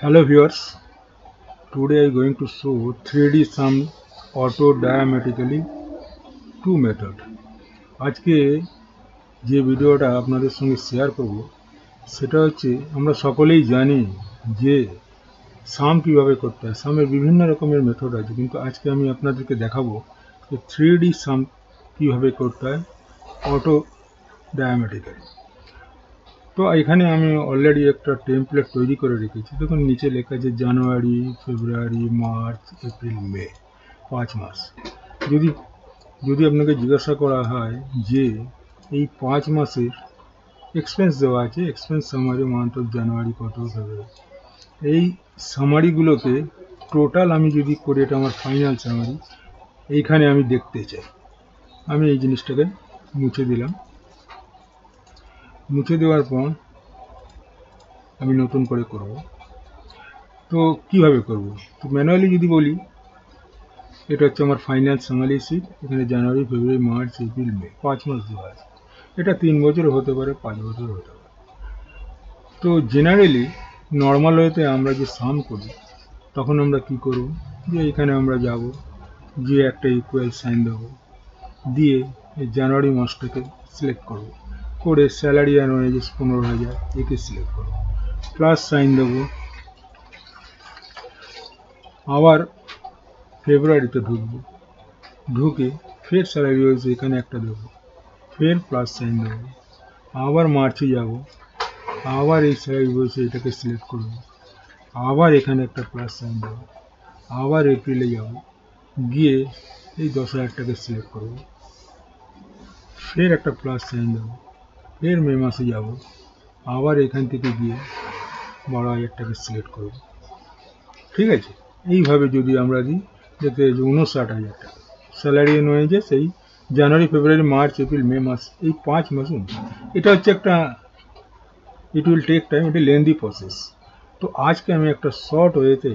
Hello viewers, today I am going to show 3D sum auto diametrically 2 method. আজকে যে ভিডিওটা আপনাদের সঙ্গে শেয়ার করব সেটা হচ্ছে আমরা সকলেই জানি যে সাম কিভাবে করতে হয়। সামের বিভিন্ন রকমের মেথড আছে, কিন্তু আজকে আমি আপনাদেরকে দেখাবো যে 3D সাম কিভাবে করতে হয় অটো ডায়ামেট্রিক্যালি। তো এখানে আমি অলরেডি একটা টেমপ্লেট তৈরি করে রেখেছি। দেখুন নিচে লেখা আছে জানুয়ারি, ফেব্রুয়ারি, মার্চ, এপ্রিল, মে, 5 মাস। যদি যদি আপনাকে জিজ্ঞাসা করা হয় যে এই 5 মাসের এক্সপেন্স দেওয়া আছে, expense summary, month of January কত, ফেব্রুয়ারি, এই সামারিগুলোকে টোটাল আমি যদি করি, এটা আমার ফাইনাল সামারি, এইখানে আমি দেখতে চাই। আমি এই জিনিসটাকে মুছে দিলাম। মুছে দেওয়ার পর আমি নতুন করে করব। তো কিভাবে করব? তো ম্যানুয়ালি যদি বলি, এটা হচ্ছে আমার ফাইনাল সামারি শিট। এখানে জানুয়ারি, ফেব্রুয়ারি, মার্চ, এপ্রিল, মে 5 মাস দেওয়া আছে। এটা 3 বছর হতে পারে, 5 বছর হতে পারে। তো জেনারেলি নর্মাল ওয়েতে আমরা যে সাম করি তখন আমরা কি করব, যে এখানে আমরা যাব, যে একটা ইকুয়াল সাইন দেবো, দিয়ে এই জানুয়ারি মাসটাকে সিলেক্ট করব, করে স্যালারি আর ওয়েজেস 15,000 একে সিলেক্ট করব, প্লাস সাইন দেবো। আবার ফেব্রুয়ারিতে ঢুকবো, ঢুকে ফের স্যালারি ওয়েজ এখানে একটা দেবো, ফের প্লাস সাইন দেবো। আবার মার্চে যাব, আবার এই স্যালারি ওয়েজ এটাকে সিলেক্ট করব, আবার এখানে একটা প্লাস সাইন দেবো। আবার এপ্রিলে যাব, গিয়ে এই 10,000টাকে সিলেক্ট করব, ফের একটা প্লাস সাইন দেবো। ফের মে মাসে যাব, আবার এখান থেকে গিয়ে 12,000টাকে সিলেক্ট করব। ঠিক আছে? এইভাবে যদি আমরা দিই, দেখতে 59,000 টাকা স্যালারি এন্ড ওয়েজেস এই জানুয়ারি, ফেব্রুয়ারি, মার্চ, এপ্রিল, মে মাস, এই 5 মাস। এটা হচ্ছে একটা, ইট উইল টেক টাইম, এটা লেন্দি প্রসেস। তো আজকে আমি একটা শর্ট ওয়েতে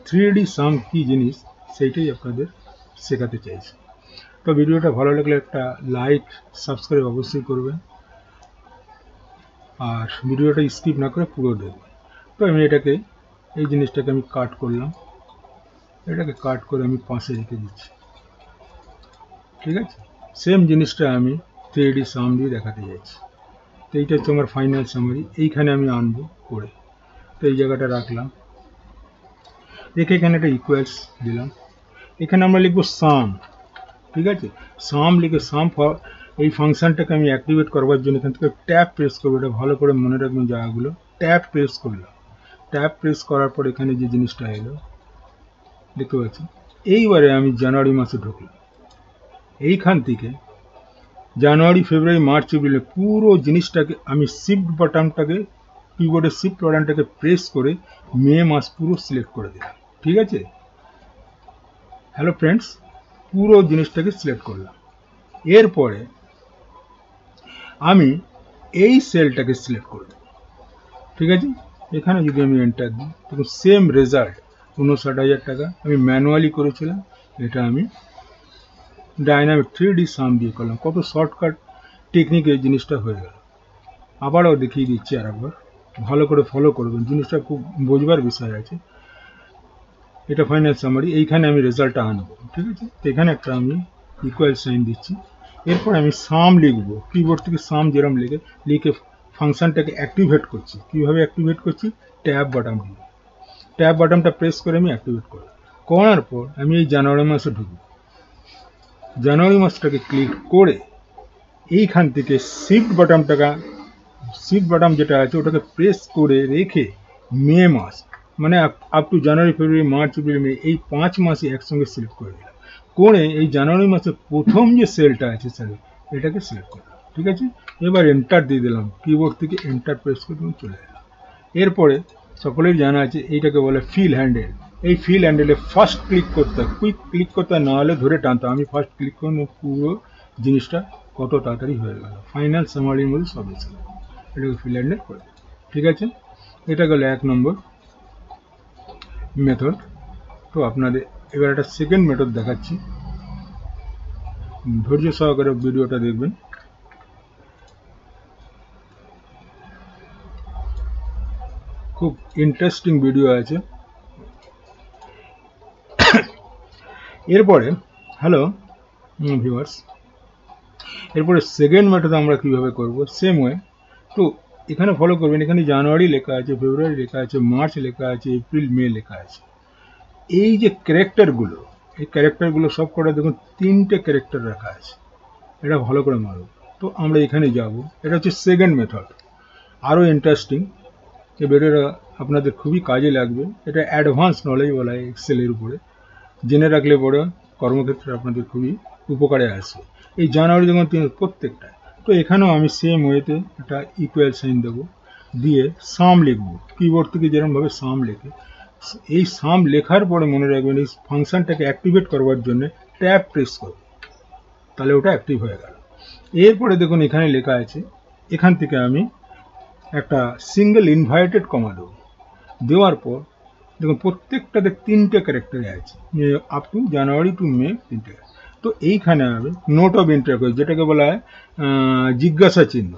3D সাম কি জিনিস সেইটাই আপনাদের শেখাতে চাইছি। তো ভিডিওটা ভালো লাগলে একটা লাইক, সাবস্ক্রাইব অবশ্যই করবেন, আর ভিডিওটা স্কিপ না করে পুরো দেখবেন। তো আমি এটাকে, এই জিনিসটাকে আমি কাট করলাম, এটাকে কাট করে আমি পাশে রেখে দিচ্ছি। ঠিক আছে? সেম জিনিসটা আমি 3D সাম দিয়ে দেখাতে যাচ্ছি। তো এইটা হচ্ছে আমার ফাইনাল সামারি। এইখানে আমি আনবো করে, তো এই জায়গাটা রাখলাম, রেখে এখানে একটা ইকুয়ালস দিলাম। এখানে আমরা লিখবো সাম। ঠিক আছে? সাম লিখে সাম এই ফাংশনটাকে আমি অ্যাক্টিভেট করবার জন্য এখান থেকে ট্যাব প্রেস করবো। এটা ভালো করে মনে রাখবেন জায়গাগুলো। ট্যাব প্রেস করলাম, ট্যাব প্রেস করার পর এখানে যে জিনিসটা এলো দেখতে পাচ্ছি। এইবারে আমি জানুয়ারি মাসে ঢুকলাম, এইখান থেকে জানুয়ারি, ফেব্রুয়ারি, মার্চ, এপ্রিল পুরো জিনিসটাকে আমি শিফট বাটনটাকে, কিবোর্ডের শিফট বাটনটাকে প্রেস করে মে মাস পুরো সিলেক্ট করে দিলাম। ঠিক আছে? হ্যালো ফ্রেন্ডস, পুরো জিনিসটাকে সিলেক্ট করলাম। এরপরে আমি এই সেলটাকে সিলেক্ট করে দেব। ঠিক আছে? এখানে যদি আমি এন্টার দিই, তখন সেম রেজাল্ট, 59,000 টাকা আমি ম্যানুয়ালি করেছিলাম, এটা আমি ডাইনামিক 3D সাম দিয়ে করলাম। কত শর্টকাট টেকনিক এই জিনিসটা হয়ে গেল। আবারও দেখিয়ে দিচ্ছি আরেকবার, ভালো করে ফলো করবেন, জিনিসটা খুব বোঝবার বিষয় আছে। এটা ফাইনাল সামারি, এইখানে আমি রেজাল্টটা আনবো। ঠিক আছে? এখানে একটা আমি ইকুয়াল সাইন দিচ্ছি। এরপর আমি সাম লিখবো, কিবোর্ড থেকে সাম যেরকম লিখে ফাংশনটাকে অ্যাক্টিভেট করছি। কিভাবে অ্যাক্টিভেট করছি? ট্যাব বাটন দিয়ে, ট্যাব বাটনটা প্রেস করে আমি অ্যাক্টিভেট করলাম। করার পর আমি এই জানুয়ারি মাসে ঢুকবো, জানুয়ারি মাসটাকে ক্লিক করে এইখান থেকে শিফট বাটন যেটা আছে ওটাকে প্রেস করে রেখে মে মাস, মানে up to January, February, March, April, May, এই 5 মাসই একসঙ্গে সিলেক্ট করে দিলাম। করে এই জানুয়ারি মাসের প্রথম যে সেলটা আছে স্যার, এটাকে সিলেক্ট করলাম। ঠিক আছে? এবার এন্টার দিয়ে দিলাম, কিবোর্ড থেকে এন্টার প্রেস করে চলে এলাম। এরপরে সকলেই জানা আছে এইটাকে বলে ফিল হ্যান্ডেল। এই ফিল হ্যান্ডেলে ফার্স্ট ক্লিক করতে হয়, কুইক ক্লিক করতে হয়, না হলে ধরে টানতে হয়। আমি ফার্স্ট ক্লিক করে পুরো জিনিসটা কত তাড়াতাড়ি হয়ে গেল, ফাইনাল সামারির মধ্যে সব এসে গেল। এটাকে ফিল হ্যান্ডেল করে। ঠিক আছে? এটা গেল 1 নম্বর মেথড। তো আপনাদের এবার একটা সেকেন্ড মেথড দেখাচ্ছি, ধৈর্য সহকারে ভিডিওটা দেখবেন। খুব ইন্টারেস্টিং ভিডিও আছে। এরপরে হ্যালো ভিউয়ার্স, এরপরে সেকেন্ড মেথড আমরা কিভাবে করব, সেম ওয়ে। তো এখানে ফলো করবেন, এখানে জানুয়ারি লেখা আছে, ফেব্রুয়ারি লেখা আছে, মার্চ লেখা আছে, এপ্রিল মে লেখা আছে। এই যে ক্যারেক্টারগুলো, এই ক্যারেক্টারগুলো সব কটা দেখুন 3টে ক্যারেক্টার রাখা আছে, এটা ভালো করে মারব। তো আমরা এখানে যাব, এটা হচ্ছে সেকেন্ড মেথড, আরও ইন্টারেস্টিং। এই ভিডিওটা আপনাদের খুবই কাজে লাগবে, এটা অ্যাডভান্স নলেজ বলা হয় এক্সেলের উপরে, জেনে রাখলে পরে কর্মক্ষেত্রে আপনাদের খুবই উপকারে আসবে। এই জানুয়ারি যখন প্রত্যেকটা, তো এখানেও আমি সেম ওয়েতে একটা ইকুয়াল সাইন দেবো, দিয়ে সাম লিখবো, কিবোর্ড থেকে যেরকমভাবে সাম লেখে। এই সাম লেখার পরে মনে রাখবেন এই ফাংশনটাকে অ্যাক্টিভেট করবার জন্য ট্যাব প্রেস করব, তাহলে ওটা অ্যাক্টিভ হয়ে গেল। এরপরে দেখুন এখানে লেখা আছে, এখান থেকে আমি একটা সিঙ্গেল ইনভাইটেড কমা দেবো, দেওয়ার পর দেখুন প্রত্যেকটাতে 3টে ক্যারেক্টারে আছে, আপ টু জানুয়ারি টু মে 3টে। তো এইখানে আমি নোট অফ ইন্টারোগেশন, যেটাকে বলা হয় জিজ্ঞাসা চিহ্ন,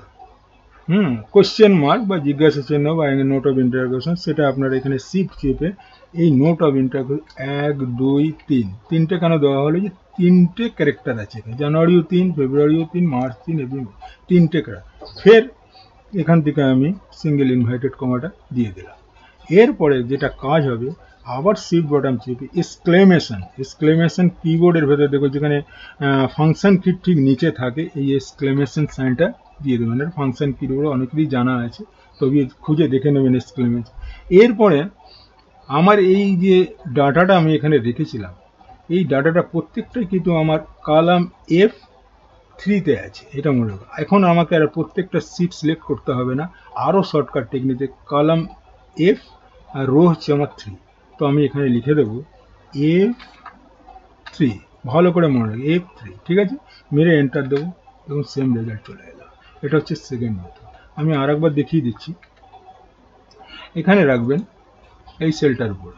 কোশ্চেন মার্ক বা জিজ্ঞাসা চিহ্ন বা নোট অফ ইন্টারোগেশন, সেটা আপনারা এখানে শিফট চেপে এই নোট অফ ইন্টারোগেশন 1 2 3, 3টে কেন দেওয়া হলো, যে 3টে ক্যারেক্টার আছে, জানুয়ারিও 3, ফেব্রুয়ারিও 3, মার্চ 3, এপ্রিল 3টে ক্যারেক্টার। ফের এখান থেকে আমি সিঙ্গেল ইনভাইটেড কমাটা দিয়ে দিলাম। এরপরে যেটা কাজ হবে, আবার শিফট বাটন চেপে এক্সক্লেমেশন কিবোর্ডের ভেতরে দেখো যেখানে ফাংশন কি ঠিক নিচে থাকে, এই এক্সক্লেমেশন সাইনটা দিয়ে দেবেন। ফাংশন কিবোর্ডে অনেকেরই জানা আছে, তবে খুঁজে দেখে নেবেন এক্সক্লেমেশন। এরপরে আমার এই যে ডাটাটা আমি এখানে রেখেছিলাম, এই ডাটাটা প্রত্যেকটাই কিন্তু আমার কলাম F3-তে আছে, এটা মনে রাখো। এখন আমাকে আর প্রত্যেকটা সিট সিলেক্ট করতে হবে না, আরও শর্টকাট টেকনিকে কলাম F আর রো হচ্ছে আমার 3। তো আমি এখানে লিখে দেবো F3, ভালো করে মনে রাখি F3, ঠিক আছে, মেরে এন্টার দেবো, এবং সেম রেজাল্ট চলে এলো। এটা হচ্ছে সেকেন্ড মেথড। আমি আর একবার দেখিয়ে দিচ্ছি, এখানে রাখবেন এই সেলটার উপর,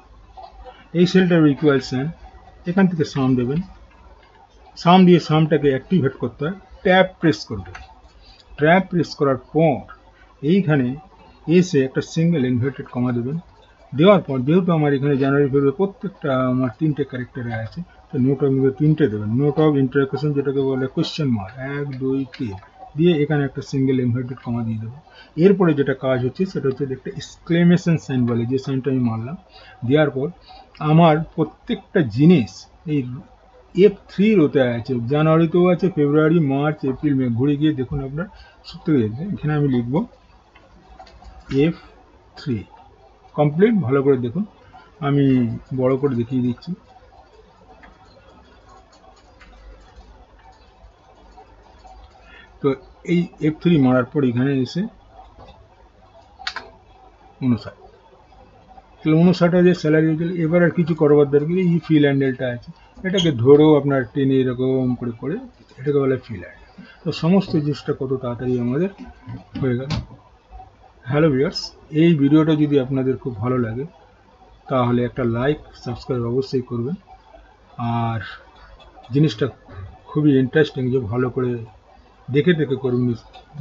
এই সেলটার ইকুয়াল সাইন, এখান থেকে সাম দেবেন, সাম দিয়ে সামটাকে অ্যাক্টিভেট করতে হয়, ট্যাব প্রেস করবেন। ট্যাব প্রেস করার পর এইখানে এসে একটা সিঙ্গেল ইনভার্টেড কমা দেবেন, দেওয়ার পর যেহেতু আমার এখানে জানুয়ারি ফেব্রুয়ারি প্রত্যেকটা আমার 3টে ক্যারেক্টারে আছে, তো নোট অফ 3টে দেবেন, নোট অফ ইন্টারোগেশন যেটাকে বলে কোশ্চেন মার্ক 1 2 3 দিয়ে এখানে একটা সিঙ্গেল ইনভার্টেড কমা দিয়ে দেবো। এরপরে যেটা কাজ হচ্ছে সেটা হচ্ছে একটা এক্সক্লেমেশন সাইন বলে, যে সাইনটা আমি মারলাম, দেওয়ার পর আমার প্রত্যেকটা জিনিস এই F3 রোতে আছে, জানুয়ারিতেও আছে, ফেব্রুয়ারি, মার্চ, এপ্রিল, মে, ঘুরে গিয়ে দেখুন আপনার সত্যি হয়ে যাবে। এখানে আমি লিখব F3 কমপ্লিট, ভালো করে দেখুন, আমি বড় করে দেখিয়ে দিচ্ছি। তো এই F3 মারার পর এখানে এসে 59, তাহলে 59 স্যালারি হয়ে গেল। এবার আর কিছু করবার দরকার, এই ফিল হ্যান্ডেলটা আছে, এটাকে ধরেও আপনার টেনে এরকম করে করে, এটাকে বলে ফিল হ্যান্ডেল। তো সমস্ত জিনিসটা কত তাড়াতাড়ি আমাদের হয়ে গেল। হ্যালো ভিউয়ার্স, এই ভিডিওটা যদি আপনাদের খুব ভালো লাগে তাহলে একটা লাইক সাবস্ক্রাইব অবশ্যই করবেন, আর জিনিসটা খুবই ইন্টারেস্টিং, যে ভালো করে দেখে দেখে করবেন।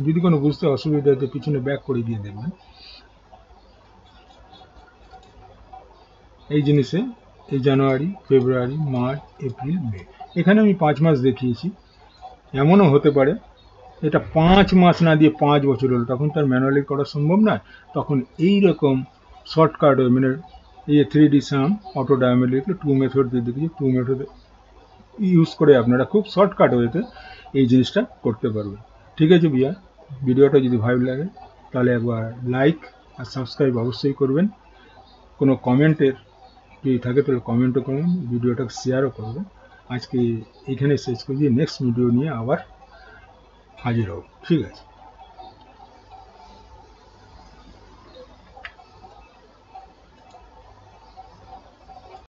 যদি কোনো বুঝতে অসুবিধা হতে পিছনে ব্যাক করে দিয়ে দেখবেন। এই জিনিসে এই জানুয়ারি, ফেব্রুয়ারি, মার্চ, এপ্রিল, মে, এখানে আমি 5 মাস দেখিয়েছি। এমনও হতে পারে এটা 5 মাস না দিয়ে 5 বছর হলো, তখন তার ম্যানুয়ালি করা সম্ভব নয়, তখন এই রকম শর্টকাট মানে এই 3D সাম অটো ডায়ামিটার লিখলে 2 মেথড দিয়ে দেখি, 2 মেথড ইউজ করে আপনারা খুব শর্টকাট ওয়েতে এই জিনিসটা করতে পারবেন। ঠিক আছে ভাইয়া, ভিডিওটা যদি ভালো লাগে তাহলে একবার লাইক আর সাবস্ক্রাইব অবশ্যই করবেন। কোনো কমেন্টের যদি থাকে তাহলে কমেন্টও করবেন, ভিডিওটাকে শেয়ারও করবেন। আজকে এখানে শেষ করছি, নেক্সট ভিডিও নিয়ে আবার হাজির হব। ঠিক আছে।